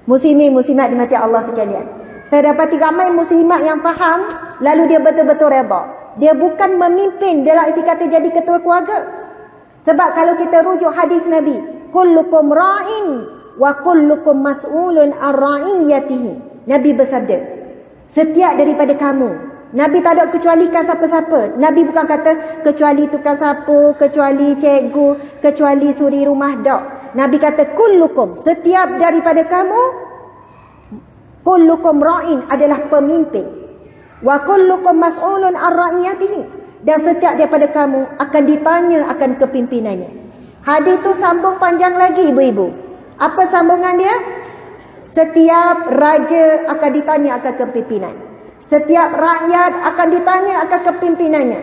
Muslimin muslimat dimati Allah sekalian, saya dapati ramai muslimat yang faham, lalu dia betul-betul redha. Dia bukan memimpin dalam erti kata jadi ketua keluarga. Sebab kalau kita rujuk hadis Nabi, kullukum ra'in wa kullukum mas'ulun ar ra'iyatihi. Nabi bersabda, setiap daripada kamu, Nabi tak ada kecualikan siapa-siapa. Nabi bukan kata kecuali tukang sapu, kecuali cikgu, kecuali suri rumah, tak. Nabi kata kullukum, setiap daripada kamu, kullukum ra'in adalah pemimpin, wa kullukum mas'ulun ar ra'iyatihi, dan setiap daripada kamu akan ditanya akan kepimpinannya. Hadis tu sambung panjang lagi ibu-ibu. Apa sambungan dia? Setiap raja akan ditanya akan kepimpinan, setiap rakyat akan ditanya akan kepimpinannya,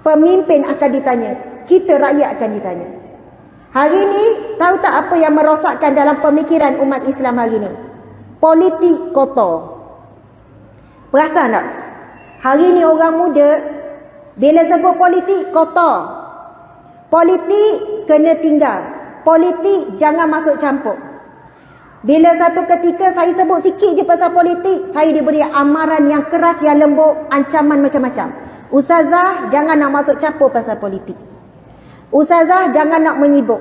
pemimpin akan ditanya, kita rakyat akan ditanya. Hari ini tahu tak apa yang merosakkan dalam pemikiran umat Islam hari ini? Politik kotor. Perasan tak? Hari ini orang muda bila sebut politik kotor. Politik kena tinggal. Politik jangan masuk campur. Bila satu ketika saya sebut sikit je pasal politik, saya diberi amaran yang keras, yang lembut, ancaman macam-macam. Ustazah jangan nak masuk campur pasal politik. Ustazah jangan nak menyibuk.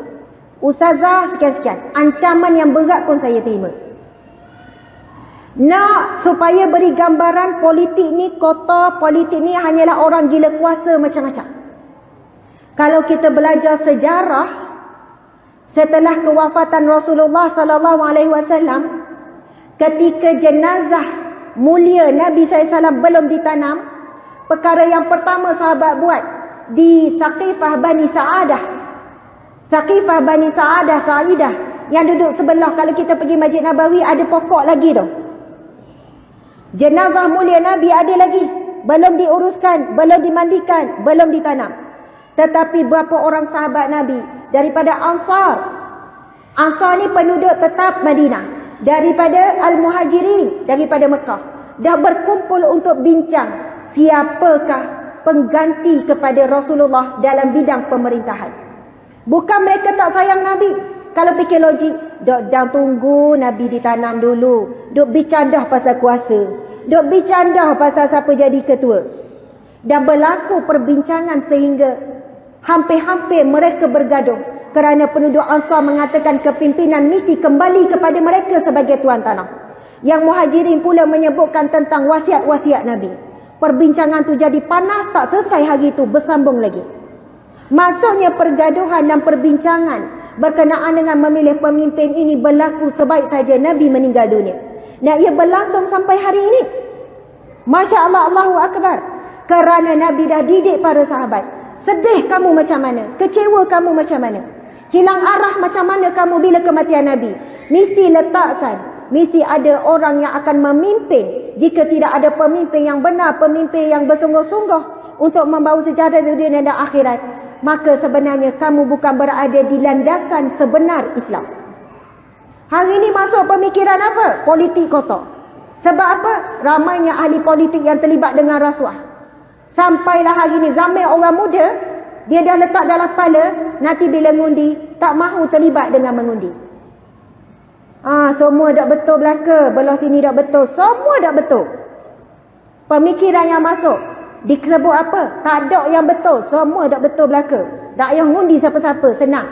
Ustazah sekian-sekian. Ancaman yang berat pun saya terima. Nak supaya beri gambaran politik ni kotor, politik ni hanyalah orang gila kuasa macam-macam. Kalau kita belajar sejarah, setelah kewafatan Rasulullah sallallahu alaihi wasallam, ketika jenazah mulia Nabi SAW belum ditanam, perkara yang pertama sahabat buat di Saqifah Bani Sa'adah, Saqifah Bani Sa'adah, Sa'idah, yang duduk sebelah, kalau kita pergi Masjid Nabawi ada pokok lagi tu. Jenazah mulia Nabi ada lagi, belum diuruskan, belum dimandikan, belum ditanam. Tetapi berapa orang sahabat Nabi daripada Ansar, Ansar ni penduduk tetap Madinah, daripada Al-Muhajirin, daripada Mekah, dah berkumpul untuk bincang siapakah pengganti kepada Rasulullah dalam bidang pemerintahan. Bukan mereka tak sayang Nabi. Kalau fikir logik, dok dah tunggu Nabi ditanam dulu, dok bercandah pasal kuasa, dok bercandah pasal siapa jadi ketua. Dan berlaku perbincangan sehingga hampir-hampir mereka bergaduh kerana penduduk Ansar mengatakan kepimpinan mesti kembali kepada mereka sebagai tuan tanah. Yang Muhajirin pula menyebutkan tentang wasiat-wasiat Nabi. Perbincangan tu jadi panas, tak selesai hari itu, bersambung lagi. Maksudnya pergaduhan dan perbincangan berkenaan dengan memilih pemimpin ini berlaku sebaik saja Nabi meninggal dunia. Dan ia berlangsung sampai hari ini. Masya Allah, Allahu Akbar. Kerana Nabi dah didik para sahabat. Sedih kamu macam mana? Kecewa kamu macam mana? Hilang arah macam mana kamu bila kematian Nabi? Mesti letakkan, mesti ada orang yang akan memimpin. Jika tidak ada pemimpin yang benar, pemimpin yang bersungguh-sungguh untuk membawa sejahtera dunia dan akhirat, maka sebenarnya kamu bukan berada di landasan sebenar Islam. Hari ini masuk pemikiran apa? Politik kotor. Sebab apa? Ramainya ahli politik yang terlibat dengan rasuah. Sampailah hari ini ramai orang muda, dia dah letak dalam kepala, nanti bila mengundi, tak mahu terlibat dengan mengundi. Semua dah betul belaka, belah sini dah betul, semua dah betul. Pemikiran yang masuk disebut apa? Tak ada yang betul, semua dah betul belaka. Tak payah ngundi siapa-siapa, senang.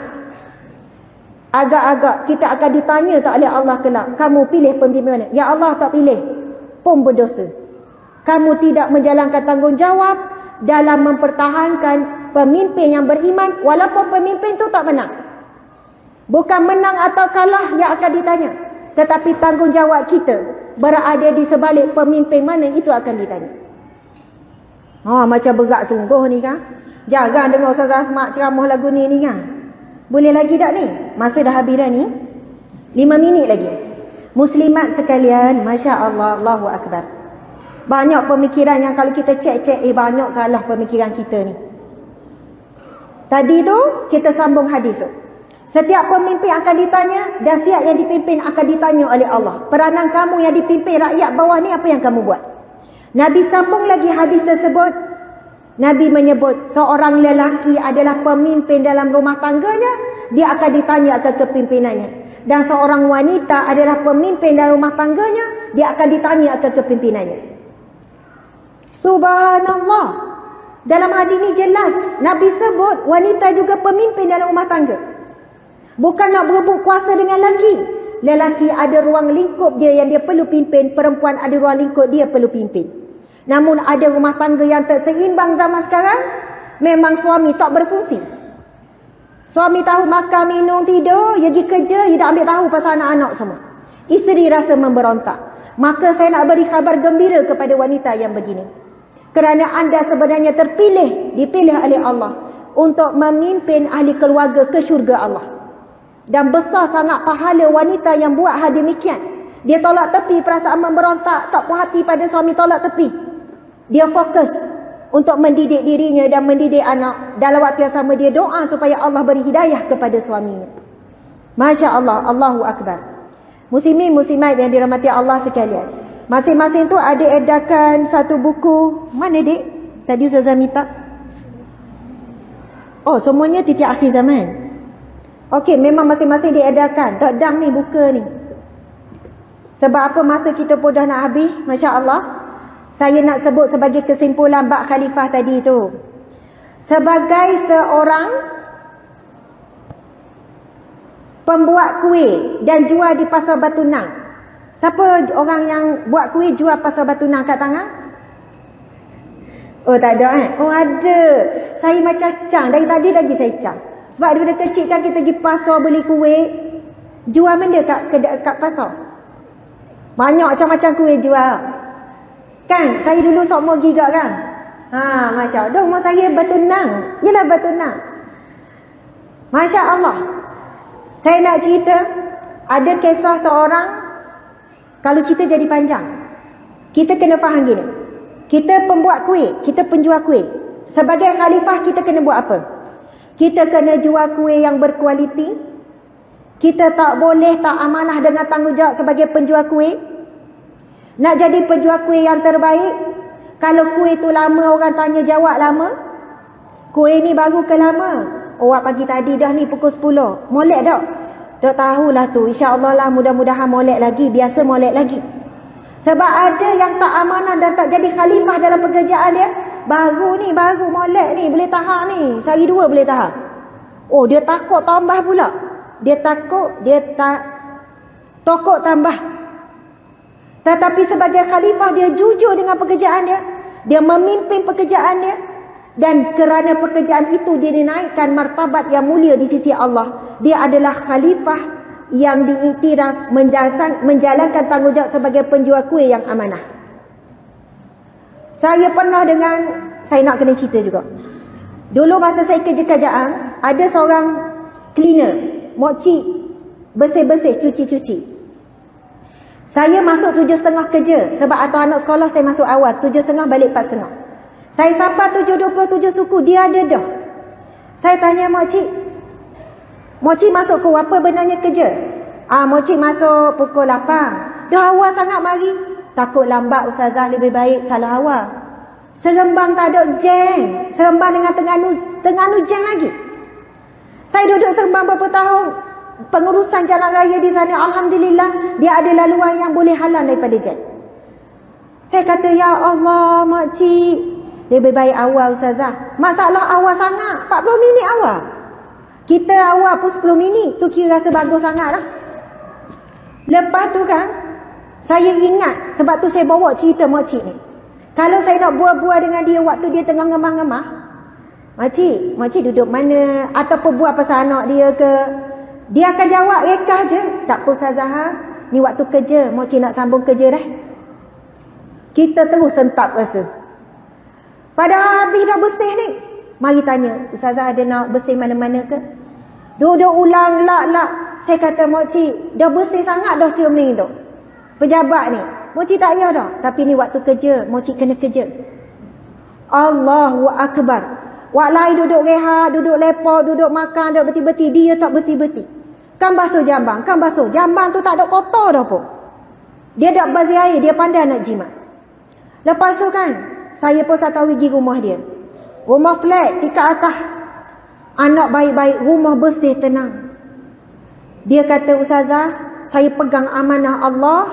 Agak-agak kita akan ditanya tak oleh Allah kelak, kamu pilih pemimpin mana? Ya Allah tak pilih, pun berdosa. Kamu tidak menjalankan tanggungjawab dalam mempertahankan pemimpin yang beriman, walaupun pemimpin tu tak menang. Bukan menang atau kalah yang akan ditanya, tetapi tanggungjawab kita berada di sebalik pemimpin mana, itu akan ditanya. Macam berat sungguh ni kan. Jarang dengar Ustaz Asma ceramah lagu ni kan. Boleh lagi tak ni? Masa dah habis dah ni. 5 minit lagi. Muslimat sekalian, Masya Allah, Allahu Akbar. Banyak pemikiran yang kalau kita cek-cek, banyak salah pemikiran kita ni. Tadi tu kita sambung hadis tu. Setiap pemimpin akan ditanya, dan setiap yang dipimpin akan ditanya oleh Allah. Peranan kamu yang dipimpin rakyat bawah ni, apa yang kamu buat? Nabi sambung lagi hadis tersebut. Nabi menyebut seorang lelaki adalah pemimpin dalam rumah tangganya, dia akan ditanya akan kepimpinannya. Dan seorang wanita adalah pemimpin dalam rumah tangganya, dia akan ditanya akan kepimpinannya. Subhanallah. Dalam hadis ini jelas Nabi sebut wanita juga pemimpin dalam rumah tangga. Bukan nak berebut kuasa dengan lelaki. Lelaki ada ruang lingkup dia yang dia perlu pimpin, perempuan ada ruang lingkup dia perlu pimpin. Namun ada rumah tangga yang tak seimbang zaman sekarang, memang suami tak berfungsi. Suami tahu makan, minum, tidur, dia pergi kerja, dia tak ambil tahu pasal anak-anak semua. Isteri rasa memberontak. Maka saya nak beri khabar gembira kepada wanita yang begini. Kerana anda sebenarnya dipilih oleh Allah untuk memimpin ahli keluarga ke syurga Allah. Dan besar sangat pahala wanita yang buat hal demikian. Dia tolak tepi perasaan memberontak, tak puas hati pada suami, tolak tepi. Dia fokus untuk mendidik dirinya dan mendidik anak. Dalam waktu yang sama dia doa supaya Allah beri hidayah kepada suaminya. Masya Allah, Allahu Akbar. Muslimin muslimat yang dirahmati Allah sekalian. Masing-masing tu ada edarkan satu buku. Mana dek? Tadi Ustazah minta. Oh, semuanya titik akhir zaman. Okey, memang masing-masing diedarkan. Dang ni buka ni. Sebab apa masa kita pun dah nak habis, Masya Allah. Saya nak sebut sebagai kesimpulan bab khalifah tadi tu. Sebagai seorang pembuat kuih dan jual di Pasar Batu Nang. Siapa orang yang buat kuih jual Pasar Batu Nang kat tangan? Oh, tak ada Oh, ada. Saya macam cang. Dari tadi lagi saya cang. Sebab daripada kecil kan kita pergi pasar beli kuih. Jual benda kat pasar. Banyak macam-macam kuih jual. Kan? Saya dulu sokmo gigak kan? Masya Allah. Rumah saya Batu Nang. Yelah Batu Nang. Masya Allah. Saya nak cerita. Ada kisah seorang. Kalau cerita jadi panjang. Kita kena faham gini. Kita pembuat kuih. Kita penjual kuih. Sebagai khalifah kita kena buat apa? Kita kena jual kuih yang berkualiti. Kita tak boleh tak amanah dengan tanggungjawab sebagai penjual kuih. Nak jadi penjual kuih yang terbaik. Kalau kuih tu lama orang tanya jawab lama. Kuih ni baru ke lama? Awak pagi tadi dah ni pukul 10. Molek tak? Tak tahulah tu. InsyaAllah lah mudah-mudahan molek lagi. Biasa molek lagi. Sebab ada yang tak amanah dan tak jadi khalifah dalam pekerjaan dia. Baru molek ni. Boleh tahan ni. Sehari 2 boleh tahan. Oh, dia takut tambah pula. Dia takut, dia tak tokok tambah. Tetapi sebagai khalifah dia jujur dengan pekerjaan dia. Dia memimpin pekerjaan dia. Dan kerana pekerjaan itu dia dinaikkan martabat yang mulia di sisi Allah. Dia adalah khalifah yang diiktiraf menjalankan tanggungjawab sebagai penjual kuih yang amanah. Saya pernah saya nak kena cerita juga. Dulu masa saya kerja kerajaan, ada seorang cleaner, mokcik, bersih-bersih, cuci-cuci. Saya masuk 7.30 kerja. Sebab atau anak sekolah saya masuk awal, 7.30 balik 4.30. Saya sapa 7.27 suku, dia ada dah. Saya tanya mokcik masuk ke apa benarnya kerja? Mokcik masuk pukul 8. Dah awal sangat mari. Takut lambat ustazah, lebih baik salah awal. Serembang tak ada jam. Serembang dengan Terengganu jam lagi. Saya duduk Serembang berapa tahun. Pengurusan jalan raya di sana, alhamdulillah, dia ada laluan yang boleh halang daripada jam. Saya kata, ya Allah makcik, lebih baik awal ustazah. Masalah awal sangat, 40 minit awal. Kita awal pun 10 minit, tu kira rasa bagus sangat lah. Lepas tu kan, saya ingat, sebab tu saya bawa cerita makcik ni. Kalau saya nak buat-buat dengan dia waktu dia tengah ngemah-ngemah, makcik duduk mana? Ataupun buat pasal anak dia ke? Dia akan jawab rekah je. Tak apa ustazah, ni waktu kerja, makcik nak sambung kerja dah. Kita terus sentap rasa. Padahal habis dah bersih ni. Mari tanya, ustazah ada nak bersih mana-mana ke? Duduk ulang lak. Saya kata makcik, dah bersih sangat dah cermin tu. Pejabat ni, makcik tak payah dah. Tapi ni waktu kerja, makcik kena kerja. Allahu Akbar. Wak lain duduk rehat, duduk lepak, duduk makan, duduk beti-beti. Dia tak beti-beti. Kan basuh jambang, Jambang tu tak ada kotor dah pun. Dia tak bazir air, dia pandai nak jimat. Lepas tu kan, saya pun satu hari pergi rumah dia. Rumah flat, tingkat atas. Anak baik-baik, rumah bersih, tenang. Dia kata, "Ustazah, saya pegang amanah Allah,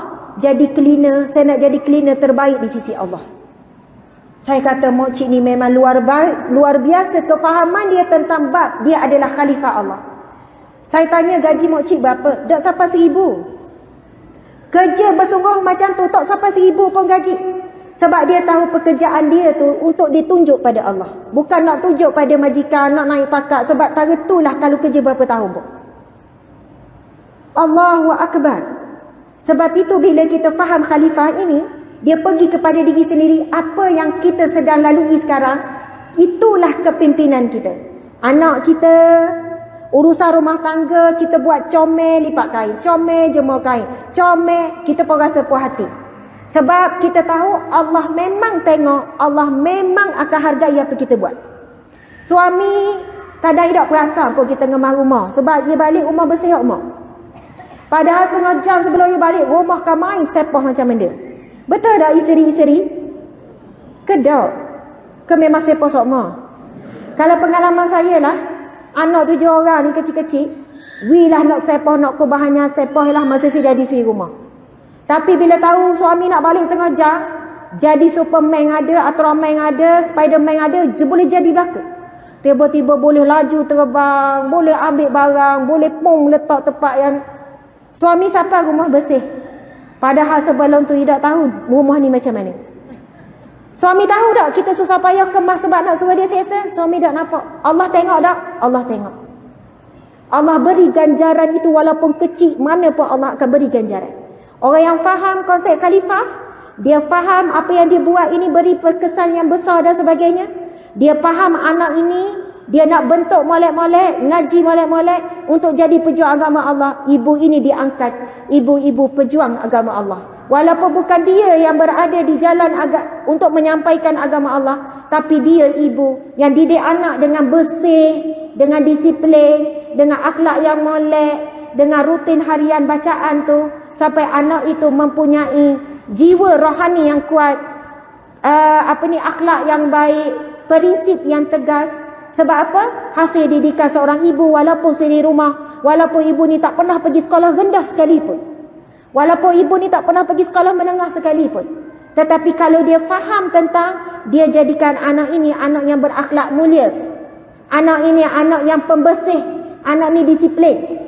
jadi cleaner, saya nak jadi cleaner terbaik di sisi Allah." Saya kata, "Mokcik ni memang luar biasa kefahaman dia tentang bab dia adalah khalifah Allah." Saya tanya, "Gaji mokcik berapa?" "Tak sampai 1,000. Kerja bersungguh macam tu tak sampai 1,000 pun gaji." Sebab dia tahu pekerjaan dia tu untuk ditunjuk pada Allah, bukan nak tunjuk pada majikan, nak naik pangkat. Sebab tak itulah kalau kerja berapa tahun pun. Allahu Akbar. Sebab itu bila kita faham khalifah ini, dia pergi kepada diri sendiri. Apa yang kita sedang lalui sekarang, itulah kepimpinan kita. Anak kita, urusan rumah tangga, kita buat comel lipat kain, comel jemur kain, comel, kita pun rasa puas hati. Sebab kita tahu Allah memang tengok, Allah memang akan hargai apa kita buat. Suami kadang tak perasan pun kita ngemah rumah, sebab dia balik rumah bersih rumah. Padahal setengah jam sebelum dia balik, rumah kan main sepah macam benda. Betul tak isteri-isteri? Kedok. Ke memang sepah sokma. Kalau pengalaman saya lah, anak 7 orang ni kecil-kecil, lah nak sepah, nak ke bahannya sepah lah masa saya jadi suri rumah. Tapi bila tahu suami nak balik setengah jam, jadi Superman ada, Ultraman ada, Spiderman ada, boleh jadi belaka. Tiba-tiba boleh laju terbang, boleh ambil barang, boleh pung letak tempat yang suami sampai rumah bersih. Padahal sebelum tu tidak tahu rumah ni macam mana. Suami tahu tak kita susah payah kemas sebab nak suruh dia seksa? Suami tak nampak. Allah tengok tak? Allah tengok. Allah beri ganjaran itu walaupun kecil, mana pun Allah akan beri ganjaran. Orang yang faham konsep khalifah, dia faham apa yang dia buat ini beri kesan yang besar dan sebagainya. Dia faham anak ini, dia nak bentuk molek-molek, ngaji molek-molek untuk jadi pejuang agama Allah. Ibu ini diangkat ibu-ibu pejuang agama Allah. Walaupun bukan dia yang berada di jalan untuk menyampaikan agama Allah, tapi dia ibu yang didik anak dengan bersih, dengan disiplin, dengan akhlak yang molek, dengan rutin harian bacaan tu, sampai anak itu mempunyai jiwa rohani yang kuat, akhlak yang baik, prinsip yang tegas. Sebab apa? Hasil didikan seorang ibu walaupun sendiri rumah, walaupun ibu ni tak pernah pergi sekolah rendah sekalipun, walaupun ibu ni tak pernah pergi sekolah menengah sekalipun, tetapi kalau dia faham tentang, dia jadikan anak ini anak yang berakhlak mulia, anak ini anak yang pembersih, anak ni disiplin.